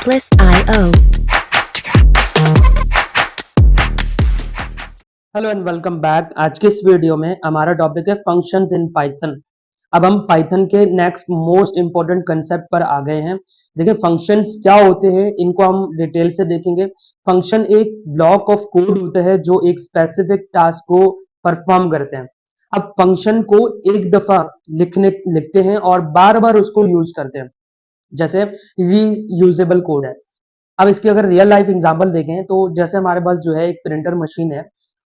Bliss.io. Hello and welcome back. आज के इस वीडियो में हमारा टॉपिक है फंक्शंस इन पाइथन। अब हम पाइथन के नेक्स्ट मोस्ट इंपॉर्टेंट कंसेप्ट पर आ गए हैं। देखिए फंक्शंस क्या होते हैं, इनको हम डिटेल से देखेंगे। फंक्शन एक ब्लॉक ऑफ कोड होता है जो एक स्पेसिफिक टास्क को परफॉर्म करते हैं। अब फंक्शन को एक दफा लिखते हैं और बार बार उसको यूज करते हैं, जैसे रीयूजेबल कोड है। अब इसकी अगर रियल लाइफ एग्जांपल देखें तो जैसे हमारे पास जो है एक प्रिंटर मशीन है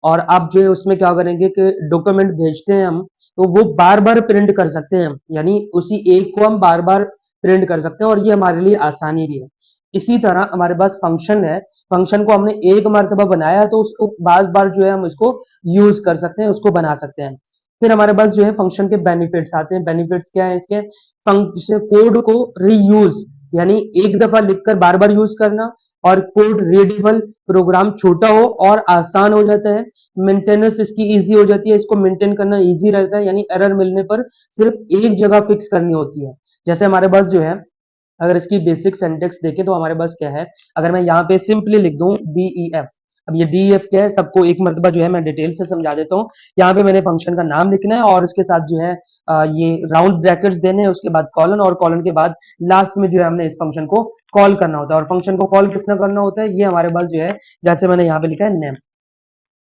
और आप जो है उसमें क्या करेंगे कि डॉक्यूमेंट भेजते हैं हम, तो वो बार बार प्रिंट कर सकते हैं, यानी उसी एक को हम बार बार प्रिंट कर सकते हैं और ये हमारे लिए आसानी भी है। इसी तरह हमारे पास फंक्शन है, फंक्शन को हमने एक मर्तबा बनाया तो उसको बार बार जो है हम उसको यूज कर सकते हैं, उसको बना सकते हैं। फिर हमारे पास जो है फंक्शन के बेनिफिट्स आते हैं। बेनिफिट्स क्या है इसके? फंक्शन कोड को रीयूज, यानी एक दफा लिखकर बार बार यूज करना, और कोड रीडेबल, प्रोग्राम छोटा हो और आसान हो जाता है। मेंटेनेंस इसकी इजी हो जाती है, इसको मेंटेन करना इजी रहता है, यानी एरर मिलने पर सिर्फ एक जगह फिक्स करनी होती है। जैसे हमारे पास जो है, अगर इसकी बेसिक सिंटेक्स देखें तो हमारे पास क्या है, अगर मैं यहाँ पे सिंपली लिख दूं DEF। अब ये DEF क्या है, सबको एक मरतबा जो है मैं डिटेल से समझा देता हूँ। यहाँ पे मैंने फंक्शन का नाम लिखना है और उसके साथ जो है ये राउंड ब्रैकेट्स देने हैं, उसके बाद कॉलन, और कॉलन के बाद लास्ट में जो है हमने इस फंक्शन को कॉल करना होता है। और फंक्शन को कॉल किसने करना होता है, ये हमारे पास जो है, जैसे मैंने यहाँ पे लिखा है नेम।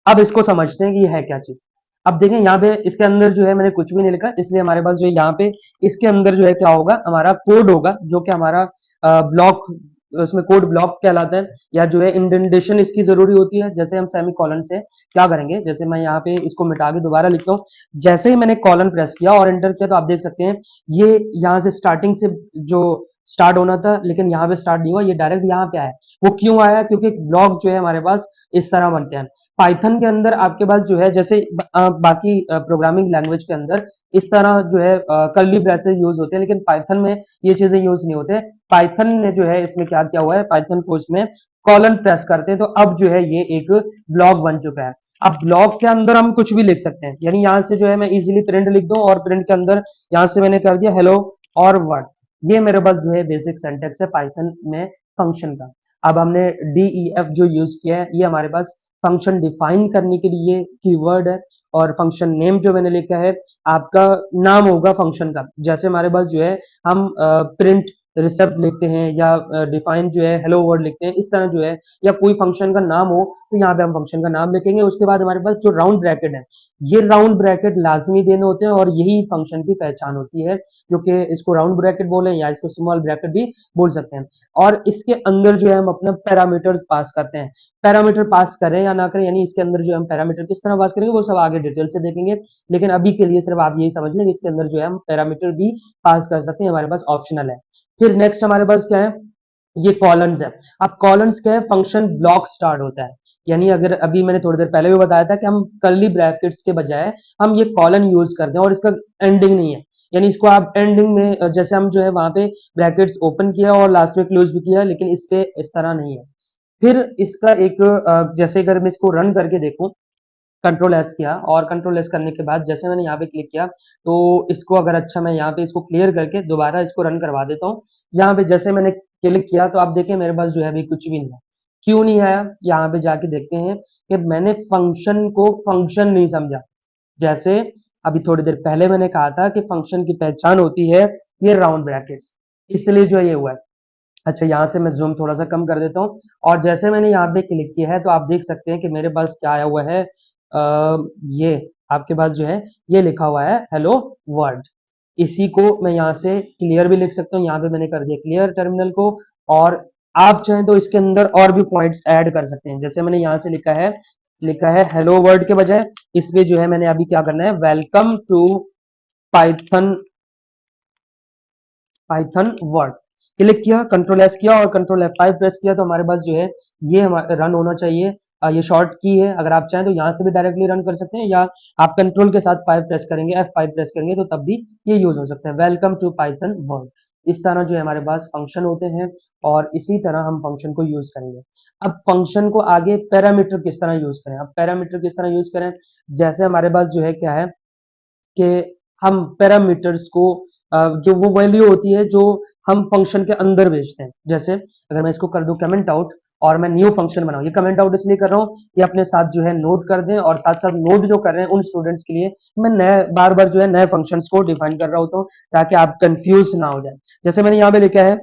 अब इसको समझते हैं कि ये है क्या चीज। अब देखें यहाँ पे इसके अंदर जो है मैंने कुछ भी नहीं लिखा, इसलिए हमारे पास जो है यहाँ पे इसके अंदर जो है क्या होगा, हमारा कोड होगा, जो कि हमारा ब्लॉक, उसमें कोड ब्लॉक कहलाता है, या जो है इंडेंटेशन इसकी जरूरी होती है। जैसे हम सेमी कॉलन से क्या करेंगे, जैसे मैं यहाँ पे इसको मिटा के दोबारा लिखता हूँ, जैसे ही मैंने कॉलन प्रेस किया और एंटर किया तो आप देख सकते हैं ये यहाँ से स्टार्टिंग से जो स्टार्ट होना था, लेकिन यहाँ पे स्टार्ट नहीं हुआ, ये डायरेक्ट यहाँ पे आया। वो क्यों आया? क्योंकि ब्लॉक जो है हमारे पास इस तरह बनते हैं। पाइथन के अंदर आपके पास जो है, जैसे बाकी प्रोग्रामिंग लैंग्वेज के अंदर इस तरह जो है कर्ली ब्रेसेस यूज होते हैं, लेकिन पाइथन में ये चीजें यूज नहीं होते। पाइथन ने जो है इसमें क्या किया हुआ है, पाइथन को इसमें कॉलन प्रेस करते हैं तो अब जो है ये एक ब्लॉक बन चुका है। अब ब्लॉक के अंदर हम कुछ भी लिख सकते हैं, यानी यहाँ से जो है मैं इजीली प्रिंट लिख दूं और प्रिंट के अंदर यहाँ से मैंने कर दिया हेलो और वर्ड। ये मेरे पास जो है बेसिक सिंटेक्स है पाइथन में फंक्शन का। अब हमने DEF जो यूज किया है, ये हमारे पास फंक्शन डिफाइन करने के लिए कीवर्ड है। और फंक्शन नेम जो मैंने लिखा है, आपका नाम होगा फंक्शन का। जैसे हमारे पास जो है हम प्रिंट रिसेप्ट लिखते हैं या डिफाइन जो है हेलो वर्ड लिखते हैं, इस तरह जो है, या कोई फंक्शन का नाम हो तो यहाँ पे हम फंक्शन का नाम लिखेंगे। उसके बाद हमारे पास जो राउंड ब्रैकेट है, ये राउंड ब्रैकेट लाजमी देने होते हैं और यही फंक्शन की पहचान होती है, जो कि इसको राउंड ब्रैकेट बोले या इसको स्मॉल ब्रैकेट भी बोल सकते हैं। और इसके अंदर जो है हम अपना पैरामीटर्स पास करते हैं। पैरामीटर पास करें या ना करें, यानी इसके अंदर जो हम पैरामीटर किस तरह पास करेंगे वो सब आगे डिटेल से देखेंगे, लेकिन अभी के लिए सिर्फ आप यही समझ लें इसके अंदर जो है हम पैरामीटर भी पास कर सकते हैं, हमारे पास ऑप्शनल है। फिर नेक्स्ट हमारे पास क्या है, ये कॉलम्स है। अब कॉलम्स क्या है, फंक्शन ब्लॉक स्टार्ट होता है, यानी अगर अभी मैंने थोड़ी देर पहले भी बताया था कि हम कर्ली ब्रैकेट्स के बजाय हम ये कॉलन यूज करते हैं और इसका एंडिंग नहीं है, यानी इसको आप एंडिंग में, जैसे हम जो है वहां पे ब्रैकेट्स ओपन किया और लास्ट में क्लोज भी किया, लेकिन इस पे इस तरह नहीं है। फिर इसका एक जैसे अगर मैं इसको रन करके देखूं, कंट्रोल एस किया और कंट्रोल एस करने के बाद जैसे मैंने यहाँ पे क्लिक किया, तो इसको अगर अच्छा मैं यहाँ पे इसको क्लियर करके दोबारा इसको रन करवा देता हूँ। यहाँ पे जैसे मैंने क्लिक किया तो आप देखें मेरे पास जो है अभी कुछ भी नहीं है। क्यों नहीं आया? यहाँ पे जाके देखते हैं कि मैंने फंक्शन को फंक्शन नहीं समझा। जैसे अभी थोड़ी देर पहले मैंने कहा था कि फंक्शन की पहचान होती है ये राउंड ब्रैकेट्स, इसलिए जो ये हुआ है। अच्छा, यहाँ से मैं जूम थोड़ा सा कम कर देता हूँ और जैसे मैंने यहाँ पे क्लिक किया है तो आप देख सकते हैं कि मेरे पास क्या आया हुआ है, ये आपके पास जो है ये लिखा हुआ है हेलो वर्ल्ड। इसी को मैं यहाँ से क्लियर भी लिख सकता हूँ, यहाँ पे मैंने कर दिया क्लियर टर्मिनल को। और आप चाहें तो इसके अंदर और भी पॉइंट्स ऐड कर सकते हैं, जैसे मैंने यहाँ से लिखा है हेलो वर्ल्ड के बजाय इसमें जो है मैंने अभी क्या करना है, welcome to Python, Python word. Click किया, कंट्रोल एस किया और कंट्रोल F5 प्रेस किया तो हमारे पास जो है ये रन होना चाहिए। ये शॉर्ट की है, अगर आप चाहें तो यहाँ से भी डायरेक्टली रन कर सकते हैं, या आप कंट्रोल के साथ 5 प्रेस करेंगे, F5 प्रेस करेंगे तो तब भी ये यूज हो सकता है, वेलकम टू पाइथन वर्ड। इस तरह जो है हमारे पास फंक्शन होते हैं और इसी तरह हम फंक्शन को यूज करेंगे। अब फंक्शन को आगे पैरामीटर किस तरह यूज करें, अब पैरामीटर किस तरह यूज करें, जैसे हमारे पास जो है क्या है कि हम पैरामीटर्स को जो वो वैल्यू होती है जो हम फंक्शन के अंदर भेजते हैं। जैसे अगर मैं इसको कर दूं कमेंट आउट और मैं न्यू फंक्शन बनाऊं, ये कमेंट आउट इसलिए कर रहा हूँ कि अपने साथ जो है नोट कर दें, और साथ साथ नोट जो कर रहे हैं उन स्टूडेंट्स के लिए मैं नए बार बार जो है नए फंक्शंस को डिफाइन कर रहा होता हूँ, ताकि आप कंफ्यूज ना हो जाए। जैसे मैंने यहाँ पे लिखा है,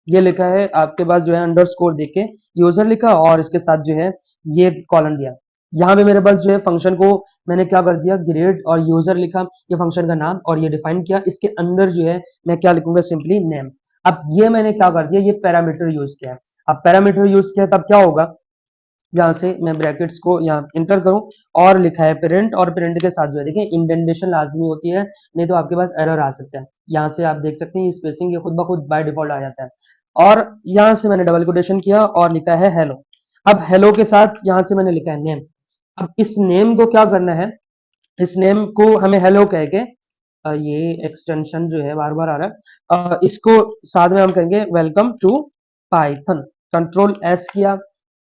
ये लिखा है आपके पास जो है अंडरस्कोर देके यूजर लिखा और इसके साथ जो है ये कॉलन दिया। यहाँ पे मेरे पास जो है फंक्शन को मैंने क्या कर दिया, ग्रेड और यूजर लिखा, ये फंक्शन का नाम, और ये डिफाइन किया। इसके अंदर जो है मैं क्या लिखूंगा, सिंपली नेम। अब ये मैंने क्या कर दिया, ये पैरामीटर यूज किया है। अब पैरामीटर यूज किया तब क्या होगा, यहाँ से मैं ब्रैकेट्स को यहाँ इंटर करूं और लिखा है पेरेंट, और पेरेंट के साथ जो है देखिए इंडेंटेशन लाजमी होती है, नहीं तो आपके पास एरर आ सकता है। यहाँ से आप देख सकते हैं स्पेसिंग ये खुद ब खुद बाय डिफॉल्ट आ जाता है। और यहाँ से मैंने डबल कोटेशन किया और लिखा है हेलो। अब हेलो के साथ यहाँ से मैंने लिखा है नेम। अब इस नेम को क्या करना है, इस नेम को हमें हेलो कह के ये एक्सटेंशन जो है बार बार आ रहा है, इसको साथ में हम कहेंगे welcome to Python. Control S किया,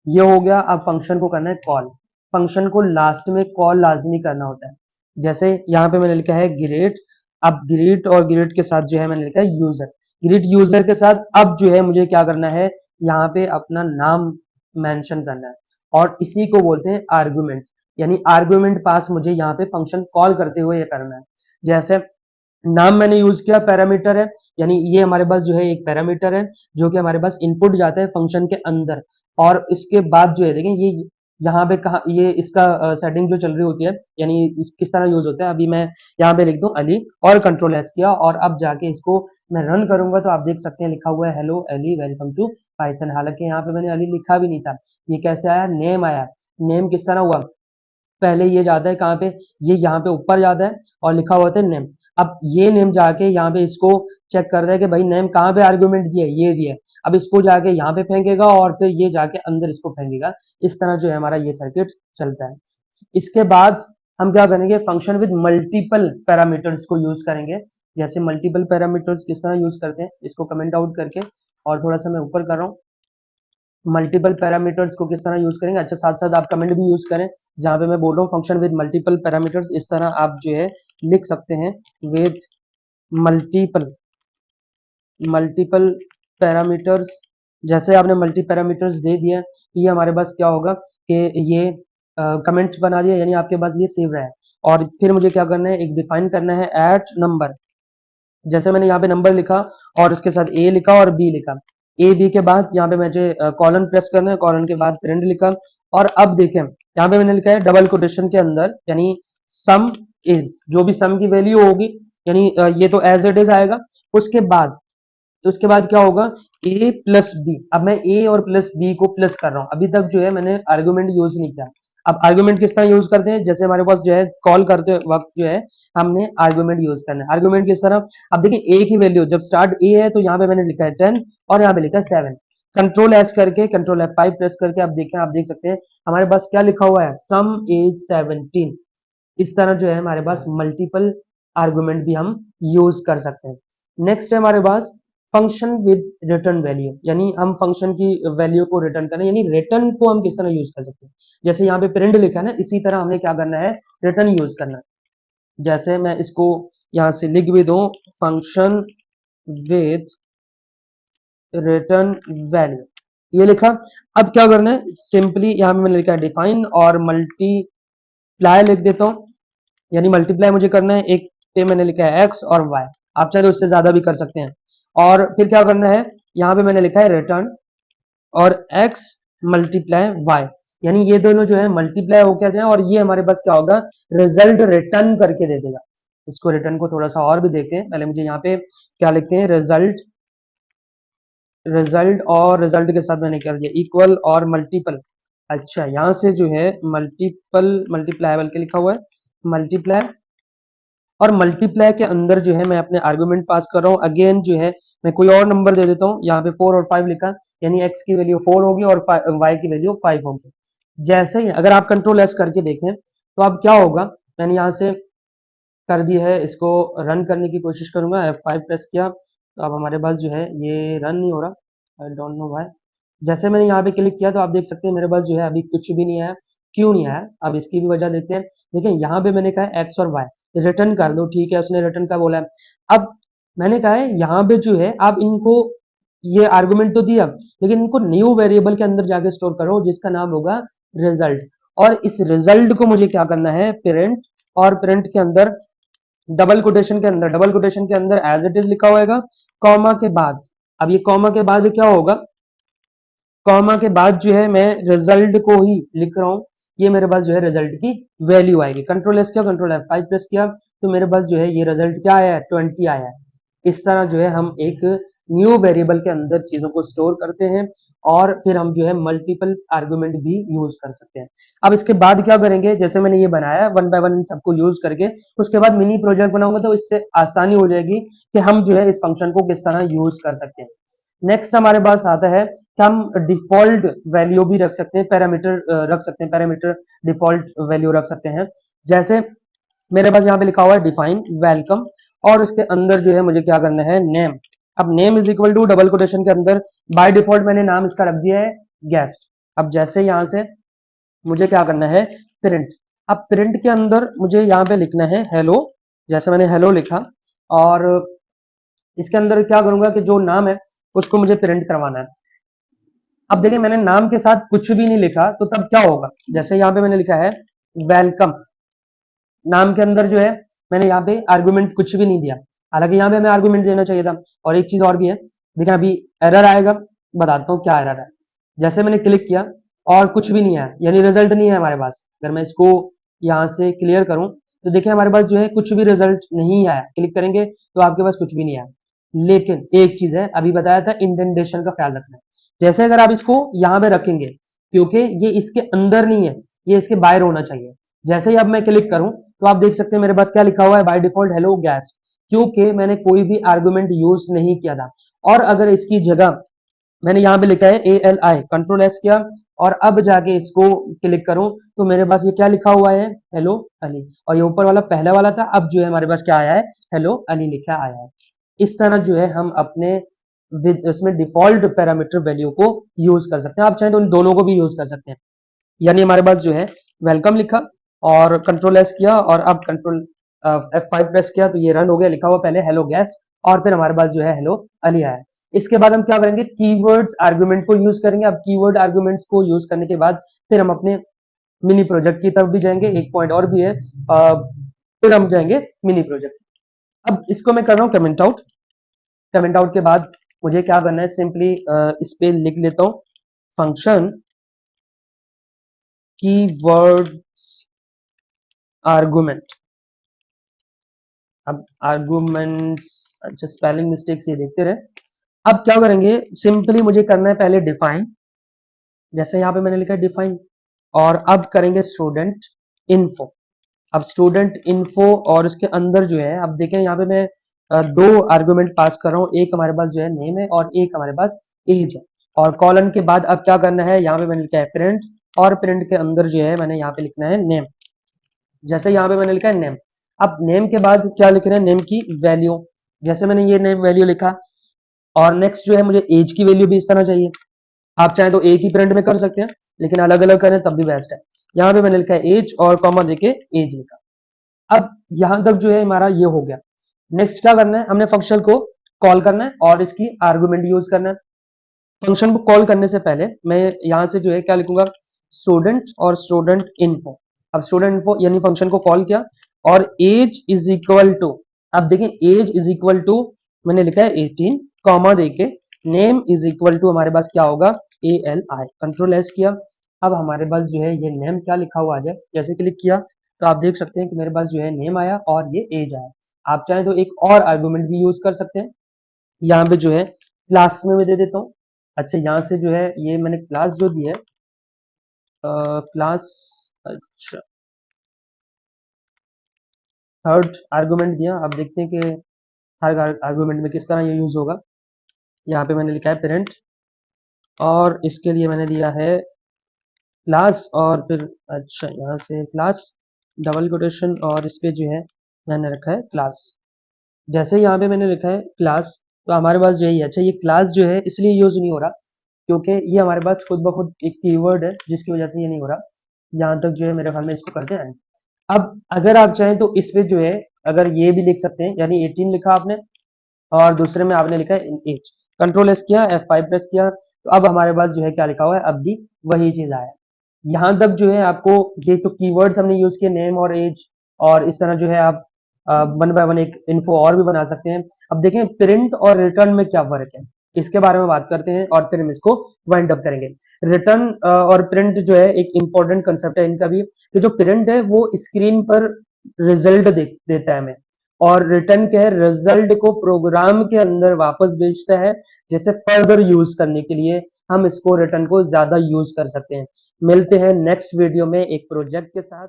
ये हो गया। अब फंक्शन को करना है कॉल। फंक्शन को लास्ट में कॉल लाजमी करना होता है। जैसे यहाँ पे मैंने लिखा है ग्रेट। अब ग्रेट और ग्रेट के साथ जो है मैंने लिखा है यूजर। ग्रेट यूजर के साथ अब जो है मुझे क्या करना है, यहाँ पे अपना नाम मेंशन करना है, और इसी को बोलते हैं आर्गुमेंट। यानी आर्गुमेंट पास मुझे यहाँ पे फंक्शन कॉल करते हुए ये करना है। जैसे नाम मैंने यूज किया, पैरामीटर है, यानी ये हमारे पास जो है एक पैरामीटर है जो कि हमारे पास इनपुट जाता है फंक्शन के अंदर। और इसके बाद जो है देखें ये यहाँ पे कहा, ये इसका सेटिंग जो चल रही होती है, यानी किस तरह यूज होता है, अभी मैं यहाँ पे लिख दूं अली और कंट्रोल एस किया, और अब जाके इसको मैं रन करूंगा तो आप देख सकते हैं लिखा हुआ है hello Ali welcome to Python. हालांकि यहाँ पे मैंने अली लिखा भी नहीं था, ये कैसे आया, नेम आया। नेम किस तरह हुआ, पहले ये जाता है कहाँ पे, ये यहाँ पे ऊपर जाता है और लिखा हुआ है नेम। अब ये नेम जाके यहाँ पे इसको चेक कर रहा है कि भाई नेम कहाँ पे आर्गुमेंट दिया है, ये दिया है। अब इसको जाके यहाँ पे फेंकेगा और फिर ये जाके अंदर इसको फेंकेगा। इस तरह जो है हमारा ये सर्किट चलता है। इसके बाद हम क्या करेंगे, फंक्शन विद मल्टीपल पैरामीटर्स को यूज करेंगे। जैसे मल्टीपल पैरामीटर्स किस तरह यूज करते हैं, इसको कमेंट आउट करके और थोड़ा सा मैं ऊपर कर रहा हूँ। मल्टीपल पैरामीटर्स को किस तरह यूज करेंगे, अच्छा साथ साथ आप कमेंट भी यूज करें, जहां पे मैं बोल रहा हूँ फंक्शन विद मल्टीपल पैरामीटर्स, इस तरह आप जो है लिख सकते हैं विद मल्टीपल मल्टीपल पैरामीटर्स। जैसे आपने मल्टी पैरामीटर्स दे दिया, ये हमारे पास क्या होगा कि ये कमेंट बना दिया, यानी आपके पास ये सेव रहा है। और फिर मुझे क्या करना है, एक डिफाइन करना है एट नंबर। जैसे मैंने यहाँ पे नंबर लिखा और उसके साथ ए लिखा और बी लिखा, ए बी के बाद यहाँ पे मुझे कॉलन प्रेस करना है, कॉलन के बाद प्रिंट लिखा। और अब देखें यहाँ पे मैंने लिखा है डबल कोटेशन के अंदर, यानी सम इज, जो भी सम की वैल्यू होगी, यानी ये तो एज इट इज आएगा। उसके बाद उसके बाद क्या होगा, ए प्लस बी। अब मैं ए और प्लस बी को प्लस कर रहा हूँ, अभी तक जो है मैंने आर्गुमेंट यूज नहीं किया। अब आर्गुमेंट किस तरह यूज करते हैं, जैसे हमारे पास जो है कॉल करते वक्त जो है हमने आर्गुमेंट यूज करना है। आर्गुमेंट किस तरह, अब देखिए ए की वैल्यू जब स्टार्ट ए है तो यहाँ पे मैंने लिखा है 10 और यहाँ पे लिखा है 7। कंट्रोल एस करके कंट्रोल F5 प्रेस करके आप देखें, आप देख सकते हैं हमारे पास क्या लिखा हुआ है, सम इज 17। इस तरह जो है हमारे पास मल्टीपल आर्गुमेंट भी हम यूज कर सकते हैं। नेक्स्ट है हमारे पास फंक्शन विद रिटर्न वैल्यू, यानी हम फंक्शन की वैल्यू को रिटर्न करना है, यानी रिटर्न को हम किस तरह यूज कर सकते हैं। जैसे यहाँ पे प्रिंट लिखा है ना, इसी तरह हमने क्या करना है, रिटर्न यूज करना है। जैसे मैं इसको यहाँ से लिख भी दूं, फंक्शन विद रिटर्न वैल्यू, ये लिखा। अब क्या करना है, सिंपली यहाँ पे मैंने लिखा है डिफाइन और मल्टीप्लाई लिख देता हूँ, यानी मल्टीप्लाई मुझे करना है, एक पे मैंने लिखा है एक्स और वाई, आप चाहे तो उससे ज्यादा भी कर सकते हैं। और फिर क्या करना है, यहाँ पे मैंने लिखा है रिटर्न और एक्स मल्टीप्लाई वाई, यानी ये दोनों जो है मल्टीप्लाई होकर जाए और ये हमारे पास क्या होगा, रिजल्ट रिटर्न करके दे देगा। इसको रिटर्न को थोड़ा सा और भी देखते हैं, पहले मुझे यहाँ पे क्या लिखते हैं, रिजल्ट, रिजल्ट और रिजल्ट के साथ मैंने क्या दिया, इक्वल और मल्टीपल। अच्छा यहाँ से जो है मल्टीपल मल्टीप्लाई बल्कि लिखा हुआ है मल्टीप्लाई, और मल्टीप्लाई के अंदर जो है मैं अपने आर्गुमेंट पास कर रहा हूँ। अगेन जो है मैं कोई और नंबर दे देता हूँ, यहाँ पे 4 और 5 लिखा, यानी x की वैल्यू 4 होगी और y की वैल्यू 5 होगी। जैसे ही अगर आप कंट्रोल एस करके देखें तो अब क्या होगा, मैंने यहाँ से कर दिया है, इसको रन करने की कोशिश करूंगा, F5 प्रेस किया तो अब हमारे पास जो है ये रन नहीं हो रहा, आई डोंट नो व्हाई। जैसे मैंने यहाँ पे क्लिक किया तो आप देख सकते हैं मेरे पास जो है अभी कुछ भी नहीं आया, क्यों नहीं आया, अब इसकी भी वजह देखते हैं। देखिए यहाँ पे मैंने कहा एक्स और वाई रिटर्न कर दो, ठीक है, उसने रिटर्न का बोला है। अब मैंने कहा है यहाँ पे जो है आप इनको ये आर्गुमेंट तो दिया, लेकिन इनको न्यू वेरिएबल के अंदर जाके स्टोर करो जिसका नाम होगा रिजल्ट। और इस रिजल्ट को मुझे क्या करना है, प्रिंट, और प्रिंट के अंदर डबल कोटेशन के अंदर एज इट इज लिखा होगा, कॉमा के बाद। अब ये कॉमा के बाद क्या होगा, कॉमा के बाद जो है मैं रिजल्ट को ही लिख रहा हूं, ये मेरे पास जो है रिजल्ट की वैल्यू आएगी। कंट्रोल एस किया, कंट्रोल F5 प्रेस किया, तो मेरे पास जो है ये रिजल्ट क्या आया है, 20 आया है। इस तरह जो है हम एक न्यू वेरिएबल के अंदर चीजों को स्टोर करते हैं, और फिर हम जो है मल्टीपल आर्गुमेंट भी यूज कर सकते हैं। अब इसके बाद क्या करेंगे, जैसे मैंने ये बनाया वन बाय वन इन सबको यूज करके, उसके बाद मिनी प्रोजेक्ट बनाऊंगा, तो इससे आसानी हो जाएगी कि हम जो है इस फंक्शन को किस तरह यूज कर सकते हैं। नेक्स्ट हमारे पास आता है कि हम डिफॉल्ट वैल्यू भी रख सकते हैं, पैरामीटर रख सकते हैं, पैरामीटर डिफॉल्ट वैल्यू रख सकते हैं। जैसे मेरे पास यहाँ पे लिखा हुआ है डिफाइन वेलकम, और उसके अंदर जो है मुझे क्या करना है, नेम। अब name is equal to double quotation के अंदर बाय डिफॉल्ट मैंने नाम इसका रख दिया है गेस्ट। अब जैसे यहाँ से मुझे क्या करना है, प्रिंट। अब प्रिंट के अंदर मुझे यहाँ पे लिखना है हेलो, जैसे मैंने हेलो लिखा, और इसके अंदर क्या करूंगा कि जो नाम है उसको मुझे प्रिंट करवाना है। अब देखिए मैंने नाम के साथ कुछ भी नहीं लिखा, तो तब क्या होगा, जैसे यहाँ पे मैंने लिखा है वेलकम, नाम के अंदर जो है मैंने यहाँ पे आर्गुमेंट कुछ भी नहीं दिया, हालांकि यहाँ पे हमें आर्गुमेंट देना चाहिए था। और एक चीज और भी है, देखिए अभी एरर आएगा, बताता हूँ क्या एरर है। जैसे मैंने क्लिक किया और कुछ भी नहीं आया, यानी रिजल्ट नहीं है हमारे पास। अगर मैं इसको यहाँ से क्लियर करूं, तो देखिए हमारे पास जो है कुछ भी रिजल्ट नहीं आया। क्लिक करेंगे तो आपके पास कुछ भी नहीं आया। लेकिन एक चीज है, अभी बताया था इंडेंटेशन का ख्याल रखना है। जैसे अगर आप इसको यहाँ पे रखेंगे, क्योंकि ये इसके अंदर नहीं है, ये इसके बाहर होना चाहिए। जैसे ही अब मैं क्लिक करूं, तो आप देख सकते हैं मेरे पास क्या लिखा हुआ है, बाय डिफॉल्ट हेलो गैस, क्योंकि मैंने कोई भी आर्गुमेंट यूज नहीं किया था। और अगर इसकी जगह मैंने यहाँ पे लिखा है ALI, कंट्रोल एस किया, और अब जाके इसको क्लिक करूं, तो मेरे पास ये क्या लिखा हुआ है, हेलो अली। और ये ऊपर वाला पहला वाला था, अब जो है हमारे पास क्या आया है, हेलो अली लिखा आया है। इस तरह जो है हम अपने इसमें डिफॉल्ट पैरामीटर वैल्यू को यूज कर सकते हैं। आप चाहें तो उन दोनों को भी यूज कर सकते हैं। यानी हमारे पास जो है वेलकम लिखा, और कंट्रोल एस किया, और अब कंट्रोल F5 प्रेस किया, तो ये रन हो गया, लिखा हुआ पहले हेलो गेस्ट, और फिर हमारे पास जो है हेलो अली आया। इसके बाद हम क्या करेंगे, कीवर्ड्स आर्गुमेंट को यूज करेंगे। अब कीवर्ड आर्गुमेंट्स को यूज करने के बाद फिर हम अपने मिनी प्रोजेक्ट की तरफ भी जाएंगे। एक पॉइंट और भी है, फिर हम जाएंगे मिनी प्रोजेक्ट। अब इसको मैं कर रहा हूँ कमेंट आउट। कमेंट आउट के बाद मुझे क्या करना है, सिंपली इस पे लिख लेता हूँ फंक्शन कीवर्ड्स आर्गुमेंट। अब आर्गुमेंट्स, अच्छा स्पेलिंग मिस्टेक्स ये देखते रहे। अब क्या करेंगे, सिंपली मुझे करना है पहले डिफाइन, जैसे यहाँ पे मैंने लिखा है डिफाइन, और अब करेंगे स्टूडेंट इन्फो। अब स्टूडेंट इन्फो, और उसके अंदर जो है, अब देखें यहाँ पे मैं दो आर्गुमेंट पास कर रहा हूँ, एक हमारे पास जो है नेम है और एक हमारे पास एज है। और कॉलन के बाद अब क्या करना है, यहाँ पे मैंने लिखा है प्रिंट, और प्रिंट के अंदर जो है मैंने यहाँ पे लिखना है नेम। जैसे यहाँ पे मैंने लिखा है नेम, अब नेम के बाद क्या लिख रहे हैं, नेम की वैल्यू। जैसे मैंने ये नेम वैल्यू लिखा, और नेक्स्ट जो है मुझे एज की वैल्यू भी इस तरह चाहिए। आप चाहें तो एक ही प्रिंट में कर सकते हैं, लेकिन अलग अलग करें तब भी बेस्ट है। यहाँ पे मैंने लिखा है एज, और कॉमा देके एज लिखा। अब यहां तक जो है हमारा ये हो गया। नेक्स्ट क्या करना है, हमने फंक्शन को कॉल करना है और इसकी आर्गुमेंट यूज करना है। फंक्शन को कॉल करने से पहले मैं यहां से जो है क्या लिखूंगा, स्टूडेंट और स्टूडेंट इन्फो। अब स्टूडेंट इन्फो यानी फंक्शन को कॉल किया, और एज इज इक्वल टू, अब देखें एज इज इक्वल टू मैंने लिखा है 18, कॉमा देके नेम इज इक्वल टू हमारे पास क्या होगा, ALI, कंट्रोल एस किया। अब हमारे पास जो है ये नेम क्या लिखा हुआ आ जाए, जैसे क्लिक किया तो आप देख सकते हैं कि मेरे पास जो है नेम आया और ये एज आया। आप चाहें तो एक और आर्गुमेंट भी यूज कर सकते हैं, यहाँ पे जो है क्लास में मैं दे देता हूँ। अच्छा यहाँ से जो है ये मैंने क्लास जो दी है, क्लास, अच्छा थर्ड आर्गुमेंट दिया। अब देखते हैं कि थर्ड आर्गुमेंट में किस तरह ये यूज होगा। यहाँ पे मैंने लिखा है पेरेंट, और इसके लिए मैंने दिया है क्लास, और फिर अच्छा यहाँ से क्लास डबल कोटेशन, और इस पे जो है मैंने रखा है क्लास। जैसे यहाँ पे मैंने लिखा है क्लास, तो हमारे पास यही है। अच्छा ये क्लास जो है इसलिए यूज नहीं हो रहा क्योंकि ये हमारे पास खुद ब खुद एक कीवर्ड है, जिसकी वजह से ये नहीं हो रहा। यहाँ तक जो है मेरे ख्याल में इसको करते हैं। अब अगर आप चाहें तो इस पे जो है अगर ये भी लिख सकते हैं, यानी 18 लिखा आपने, और दूसरे में आपने लिखा है इन एज। कंट्रोल एस किया, F5 प्रेस किया, तो अब हमारे पास जो है क्या लिखा हुआ है, अब भी वही चीज आया है। यहाँ तक जो है आपको ये जो कीवर्ड्स हमने यूज किए, नेम और एज, और इस तरह जो है आप वन बाय वन एक इन्फो और भी बना सकते हैं। अब देखें प्रिंट और रिटर्न में क्या फर्क है, इसके बारे में बात करते हैं और फिर हम इसको वाइंड अप करेंगे। रिटर्न और प्रिंट जो है एक इंपॉर्टेंट कंसेप्ट है इनका भी, कि जो प्रिंट है वो स्क्रीन पर रिजल्ट देता है हमें, और रिटर्न क्या है, रिजल्ट को प्रोग्राम के अंदर वापस भेजता है, जैसे फर्दर यूज करने के लिए हम इसको रिटर्न को ज्यादा यूज कर सकते हैं। मिलते हैं नेक्स्ट वीडियो में एक प्रोजेक्ट के साथ।